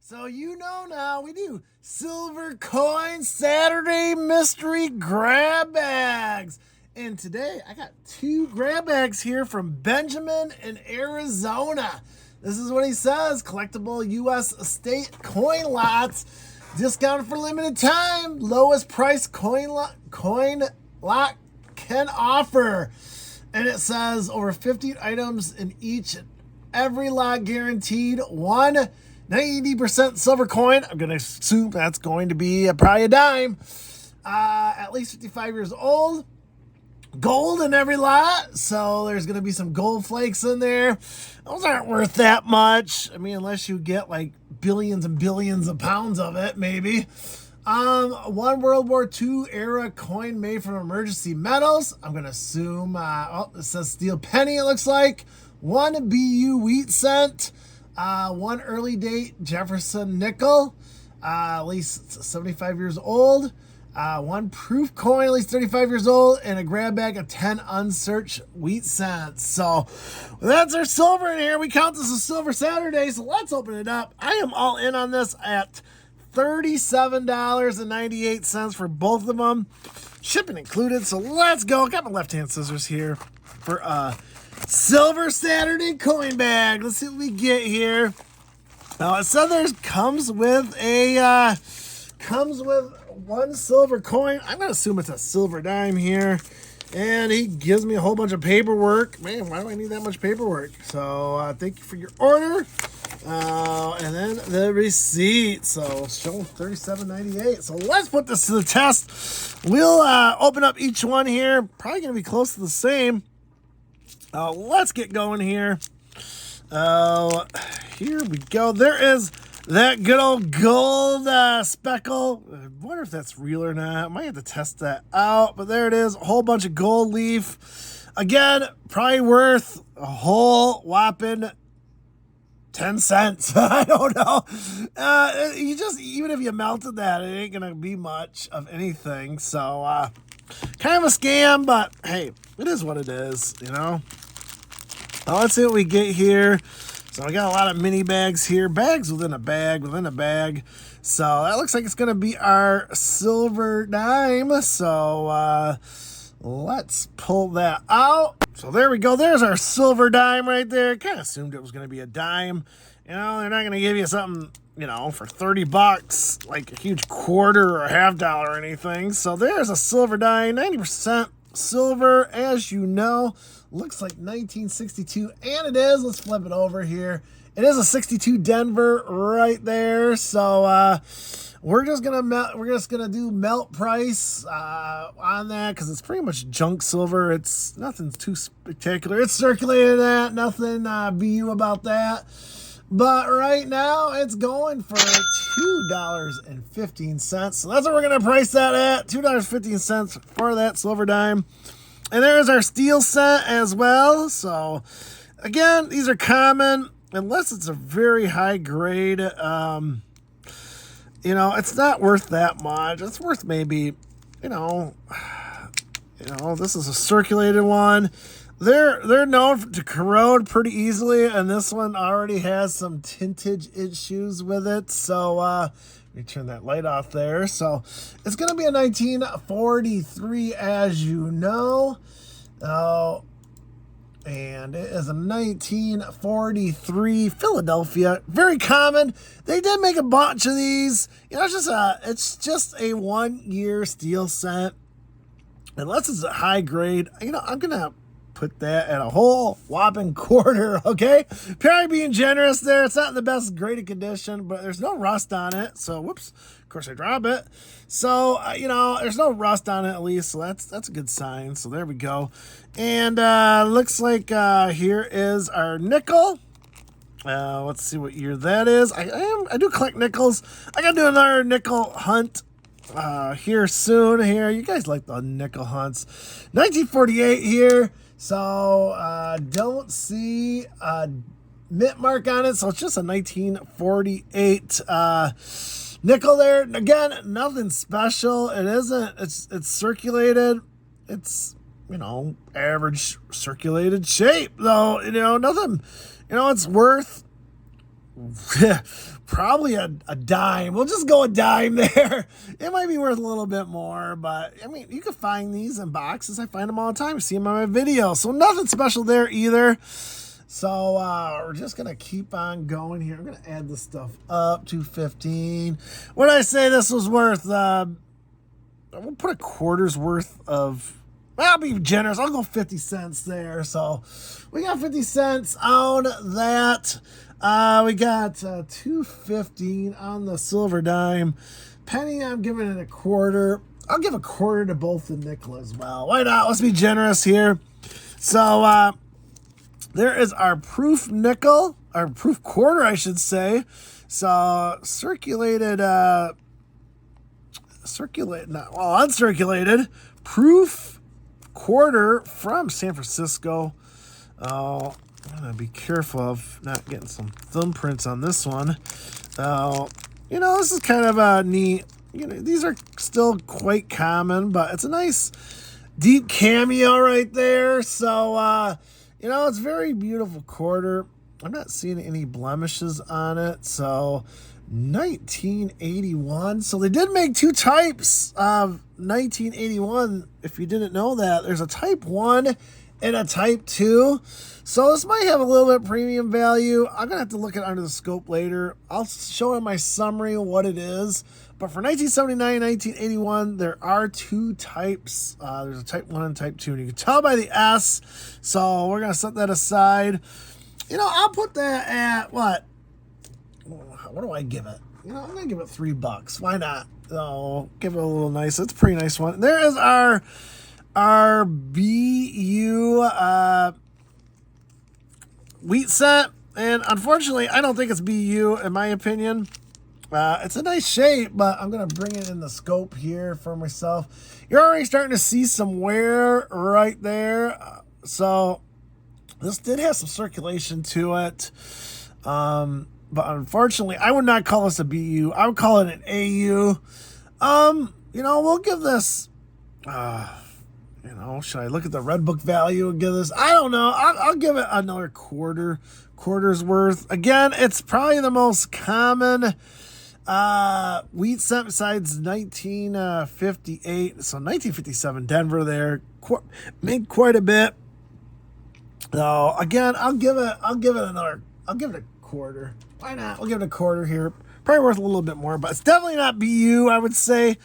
So you know now we do Silver Coin Saturday Mystery Grab Bags. And today I got 2 grab bags here from Benjamin in Arizona. This is what he says: collectible U.S. state coin lots, discounted for limited time, lowest price coin lot can offer. And it says over 50 items in each and every lot guaranteed. 90% silver coin. I'm going to assume that's going to be probably a dime. At least 55 years old. Gold in every lot. So there's going to be some gold flakes in there. Those aren't worth that much. I mean, unless you get like billions and billions of pounds of it, maybe. One World War II era coin made from emergency metals. I'm going to assume, it says steel penny, it looks like. 1 BU wheat cent. 1 early date Jefferson nickel, at least 75 years old. 1 proof coin, at least 35 years old, and a grab bag of 10 unsearched wheat cents. So that's our silver in here. We count this as Silver Saturday, so let's open it up. I am all in on this at $37.98 for both of them, shipping included. So let's go. Got my left-hand scissors here for Silver Saturday coin bag. Let's see what we get here. Now it said comes with 1 silver coin. I'm gonna assume it's a silver dime here, and he gives me a whole bunch of paperwork. Man, why do I need that much paperwork? So thank you for your order, and then the receipt. So showing $37.98. So let's put this to the test. We'll open up each one here. Probably gonna be close to the same. Let's get going here. Here we go. There is that good old gold speckle. I wonder if that's real or not. I might have to test that out. But there it is. A whole bunch of gold leaf. Again, probably worth a whole whopping 10 cents. I don't know. Even if you melted that, it ain't going to be much of anything. So, kind of a scam, but hey, it is what it is, you know. Let's see what we get here. So we got a lot of mini bags here. Bags within a bag within a bag. So that looks like it's going to be our silver dime. So let's pull that out. So there we go. There's our silver dime right there. Kind of assumed it was going to be a dime. You know, they're not going to give you something, you know, for $30, like a huge quarter or a $half or anything. So there's a silver dime, 90% silver, as you know. Looks like 1962, and it is. Let's flip it over here. It is a 62 Denver right there. So we're just gonna do melt price on that, because it's pretty much junk silver. It's nothing too spectacular. It's circulated at nothing BU about that. But right now it's going for $2.15. So that's what we're gonna price that at. $2.15 for that silver dime. And there's our steel set as well. So again, these are common unless it's a very high grade. You know, it's not worth that much. It's worth maybe, you know, this is a circulated one. They're known to corrode pretty easily, and this one already has some tintage issues with it. So let me turn that light off there. So it's going to be a 1943, as you know. And it is a 1943 Philadelphia. Very common. They did make a bunch of these. You know, it's just a 1-year steel set. Unless it's a high grade, you know, I'm going to put that at a whole whopping quarter, okay? Probably being generous there. It's not in the best graded condition, but there's no rust on it. So, whoops, of course I drop it. So, you know, there's no rust on it at least, so that's a good sign. So there we go. And looks like here is our nickel. Let's see what year that is. I do collect nickels. I gotta do another nickel hunt here soon. Here, you guys like the nickel hunts. 1948 here. So don't see a mint mark on it, so it's just a 1948 nickel there. Again, nothing special. It isn't. It's circulated. It's, you know, average circulated shape, though. You know, nothing. You know, it's worth probably a dime. We'll just go a dime there. It might be worth a little bit more, but I mean, you can find these in boxes. I find them all the time. You see them on my video. So nothing special there either. So we're just going to keep on going here. I'm going to add this stuff up to 15. What did I say this was worth? We'll put a quarter's worth of, I'll be generous. I'll go 50 cents there. So we got 50 cents on that. We got $2.15 on the silver dime. Penny, I'm giving it a quarter. I'll give a quarter to both the nickel as well. Why not? Let's be generous here. So there is our proof nickel, our proof quarter, I should say. So uncirculated proof quarter from San Francisco. I'm going to be careful of not getting some thumbprints on this one. This is kind of a neat, these are still quite common, but it's a nice deep cameo right there. So, it's a very beautiful quarter. I'm not seeing any blemishes on it. So 1981. So they did make two types of 1981. If you didn't know that, there's a type 1 and a type 2. So this might have a little bit premium value. I'm going to have to look at it under the scope later. I'll show in my summary what it is. But for 1979 and 1981, there are two types. There's a type 1 and type 2. And you can tell by the S. So we're going to set that aside. I'll put that at what? What do I give it? I'm going to give it $3. Why not? So give it a little nice. It's a pretty nice one. There is our BU wheat set. And unfortunately, I don't think it's BU in my opinion. It's a nice shape, but I'm going to bring it in the scope here for myself. You're already starting to see some wear right there. So this did have some circulation to it. But unfortunately, I would not call this a BU. I would call it an AU. We'll give this, should I look at the Red Book value and give this? I don't know. I'll give it another quarter's worth. Again, it's probably the most common wheat set besides 1958. So 1957 Denver there made quite a bit. So again, I'll give it a quarter. Why not? We'll give it a quarter here. Probably worth a little bit more, but it's definitely not BU, I would say.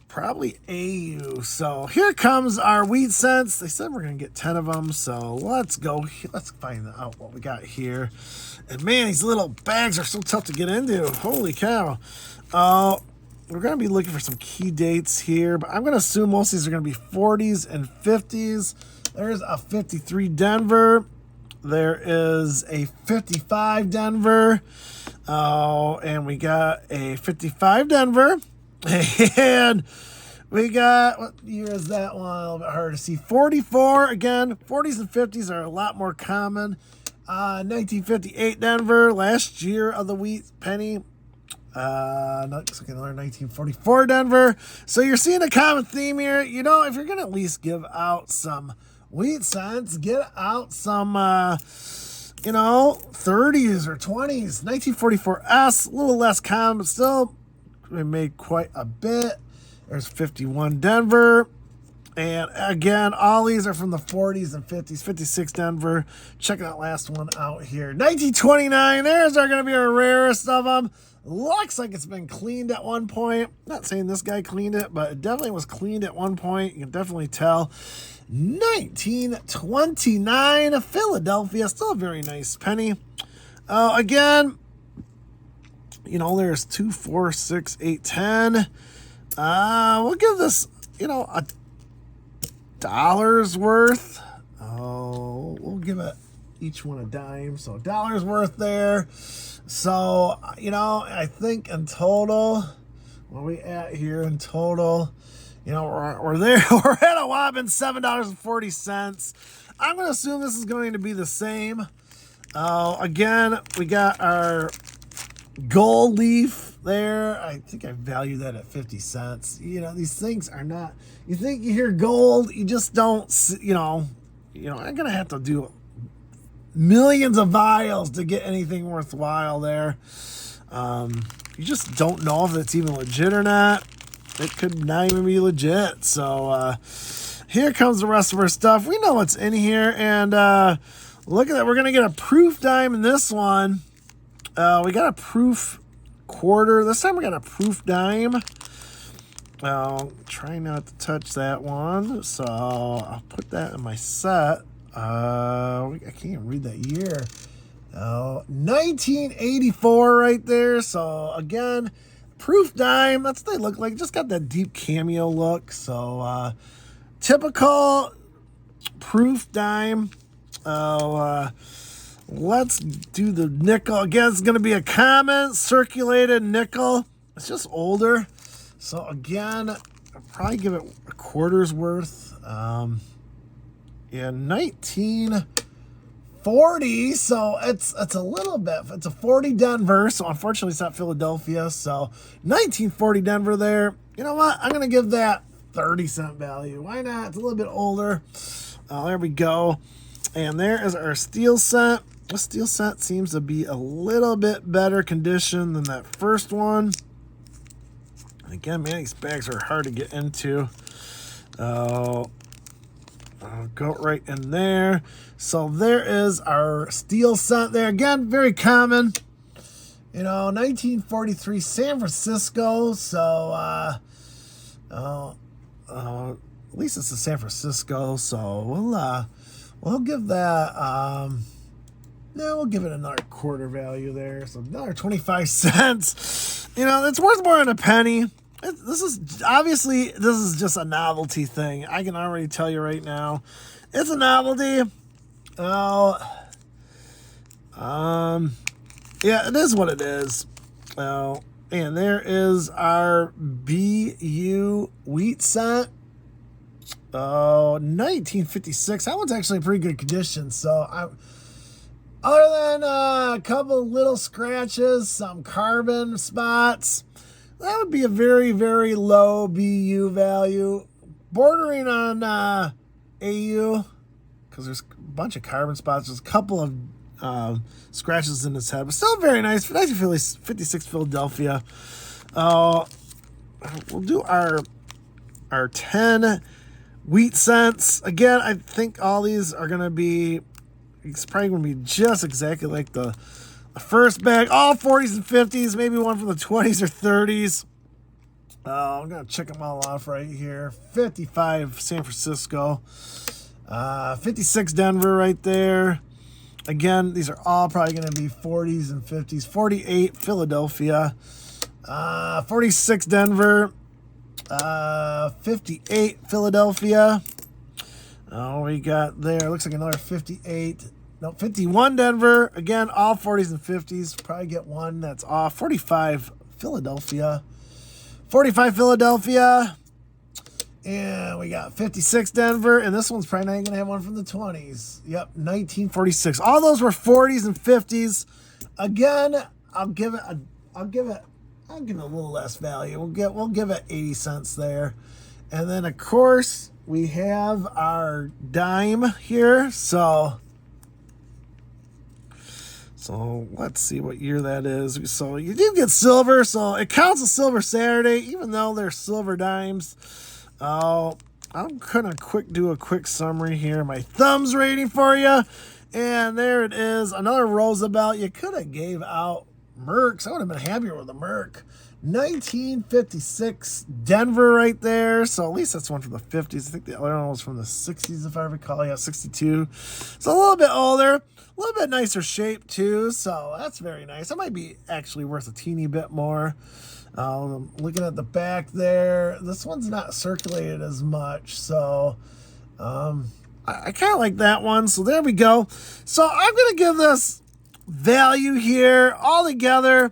Probably AU. So here comes our wheat cents. They said we're going to get 10 of them. So let's go. Let's find out what we got here. And man, these little bags are so tough to get into. Holy cow. We're going to be looking for some key dates here, but I'm going to assume most of these are going to be 40s and 50s. There's a 53 Denver. There is a 55 Denver. And we got a 55 Denver. And we got, what year is that one? A little bit hard to see. 44, again, 40s and 50s are a lot more common. 1958 Denver, last year of the wheat penny. Looks like another 1944 Denver. So you're seeing a common theme here. If you're going to at least give out some wheat cents, get out some, 30s or 20s. 1944S, a little less common, but still, we made quite a bit. There's 51 Denver. And again, all these are from the 40s and 50s. 56 Denver. Check that last one out here. 1929. There's going to be our rarest of them. Looks like it's been cleaned at one point. Not saying this guy cleaned it, but it definitely was cleaned at one point. You can definitely tell. 1929 Philadelphia. Still a very nice penny. Again, there's 2, 4, 6, 8, 10. We'll give this, a $1's worth. We'll give it each one a dime. So $1's worth there. So, I think in total, what are we at here in total? We're there. We're at a whopping $7.40. I'm going to assume this is going to be the same. Again, we got our gold leaf there. I think I value that at 50 cents. These things are not, you think you hear gold, you just don't, I'm going to have to do millions of vials to get anything worthwhile there. You just don't know if it's even legit or not. It could not even be legit. So here comes the rest of our stuff. We know what's in here, and look at that. We're going to get a proof dime in this one. We got a proof quarter. This time we got a proof dime. Try not to touch that one. So I'll put that in my set. I can't even read that year. 1984 right there. So again, proof dime. That's what they look like. Just got that deep cameo look. So typical proof dime. Let's do the nickel. Again, it's going to be a common circulated nickel. It's just older. So again, I'll probably give it a quarter's worth. In 1940, so it's a little bit. It's a 40 Denver, so unfortunately it's not Philadelphia. So 1940 Denver there. You know what? I'm going to give that 30-cent value. Why not? It's a little bit older. There we go. And there is our steel set. The steel set seems to be a little bit better condition than that first one. And again, man, these bags are hard to get into. I'll go right in there. So there is our steel set there. Again, very common. 1943 San Francisco. So at least it's a San Francisco. So we'll give that. We'll give it another quarter value there. So another 25 cents. It's worth more than a penny. This is just a novelty thing. I can already tell you right now. It's a novelty. Yeah, it is what it is. And there is our BU wheat set. 1956. That one's actually in pretty good condition. So other than a couple little scratches, some carbon spots, that would be a very, very low BU value, bordering on AU, because there's a bunch of carbon spots. There's a couple of scratches in his head, but still very nice. 1956 Philadelphia. We'll do our 10 wheat cents. Again, I think all these are going to be, it's probably going to be just exactly like the first bag. All 40s and 50s, maybe one from the 20s or 30s. I'm going to check them all off right here. 55 San Francisco. 56 Denver right there. Again, these are all probably going to be 40s and 50s. 48 Philadelphia. 46 Denver. 58 Philadelphia. We got there. Looks like another 51 Denver. Again, all 40s and 50s. Probably get one that's off. 45 Philadelphia. 45 Philadelphia. And we got 56 Denver. And this one's probably not going to have one from the 20s. Yep, 1946. All those were 40s and 50s. Again, I'll give it a little less value. We'll give it 80 cents there. And then of course we have our dime here. So let's see what year that is. So you did get silver, so it counts as Silver Saturday, even though they're silver dimes. I'm gonna do a quick summary here. My thumbs rating for you. And there it is. Another Roosevelt. You could have gave out Mercs. I would have been happier with a Merc. 1956 Denver right there. So at least that's one from the 50s. I think the other one was from the 60s, if I recall. Yeah, 62. So a little bit older. A little bit nicer shape, too. So that's very nice. That might be actually worth a teeny bit more. Looking at the back there, this one's not circulated as much. So I kind of like that one. So there we go. So I'm going to give this value here all together.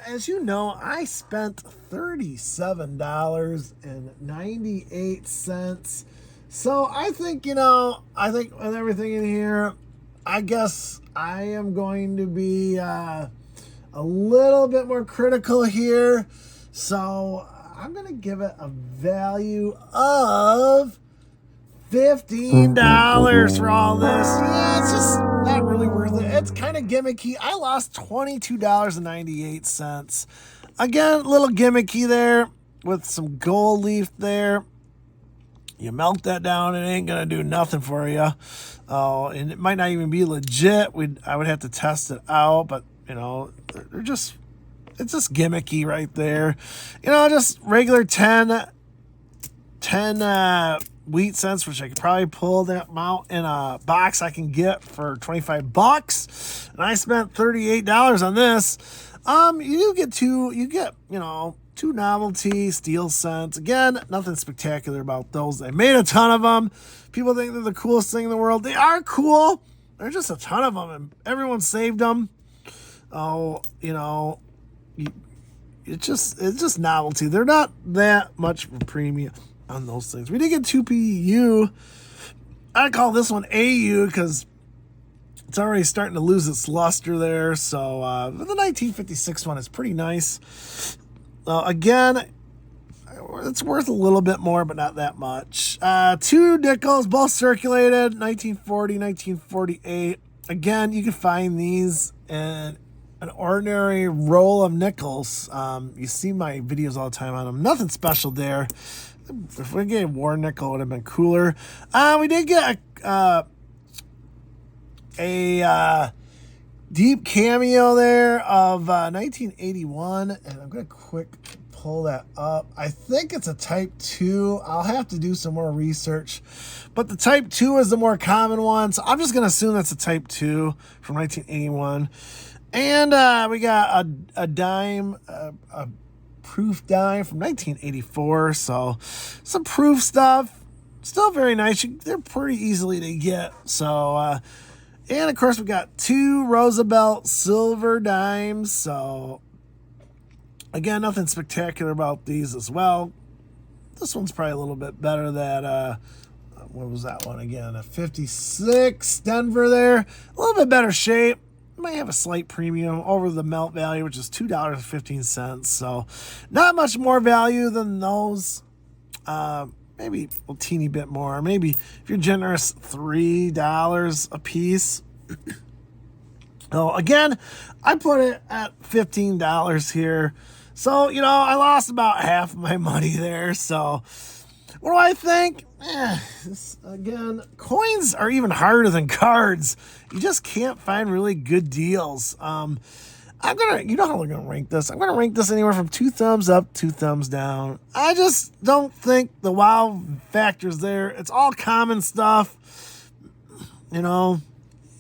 As you know, I spent $37.98. So I think, with everything in here, I guess I am going to be a little bit more critical here. So I'm going to give it a value of $15 for all this. Yeah, it's just not really worth it's kind of gimmicky. I lost $22.98. Again, a little gimmicky there with some gold leaf there. You melt that down, it ain't gonna do nothing for you. And it might not even be legit. I would have to test it out, but you know, it's just gimmicky right there. You know, just regular 10 wheat cents, which I could probably pull that amount in a box I can get for $25. And I spent $38 on this. You get two novelty steel cents. Again, nothing spectacular about those. They made a ton of them. People think they're the coolest thing in the world. They are cool. There's just a ton of them, and everyone saved them. Oh, you know, it's just novelty. They're not that much of a premium on those things. We did get 2 PU. I call this one AU because it's already starting to lose its luster there. So the 1956 one is pretty nice. Again, it's worth a little bit more, but not that much. 2 nickels, both circulated, 1940, 1948. Again, you can find these in an ordinary roll of nickels. You see my videos all the time on them. Nothing special there. If we get a war nickel, it would have been cooler. We did get a deep cameo there of 1981, and I'm going to quick pull that up. I think it's a Type 2. I'll have to do some more research, but the Type 2 is the more common one, so I'm just going to assume that's a Type 2 from 1981. And we got a dime, a proof dime from 1984, so some proof stuff. Still very nice. They're pretty easily to get. So, and of course, we got 2 Roosevelt silver dimes. So, again, nothing spectacular about these as well. This one's probably a little bit better than, what was that one again? A 56 Denver there. A little bit better shape. Might have a slight premium over the melt value, which is $2.15. So, not much more value than those. Maybe a teeny bit more. Maybe if you're generous, $3 a piece. Oh, again, I put it at $15 here. So, you know, I lost about half of my money there. So, what do I think? Again, coins are even harder than cards. You just can't find really good deals. You know how we're gonna rank this. I'm gonna rank this anywhere from 2 thumbs up, 2 thumbs down. I just don't think the wow factor's there. It's all common stuff. You know,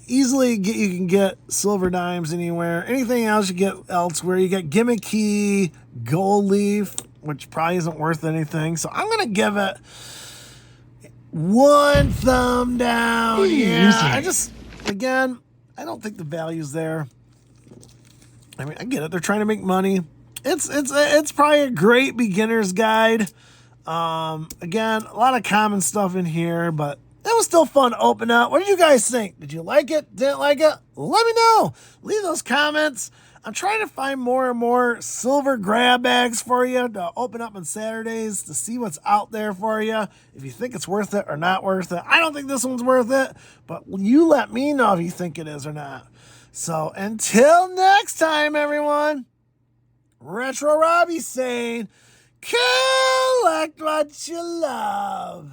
you can get silver dimes anywhere. Anything else you get elsewhere. You get gimmicky gold leaf, which probably isn't worth anything. So I'm gonna give it 1 thumb down. Yeah, I don't think the value's there. I mean, I get it. They're trying to make money. It's probably a great beginner's guide. Again, a lot of common stuff in here, but it was still fun to open up. What did you guys think? Did you like it? Didn't like it? Let me know. Leave those comments. I'm trying to find more and more silver grab bags for you to open up on Saturdays to see what's out there for you. If you think it's worth it or not worth it. I don't think this one's worth it, but you let me know if you think it is or not. So until next time, everyone, Retro Robbie saying, collect what you love.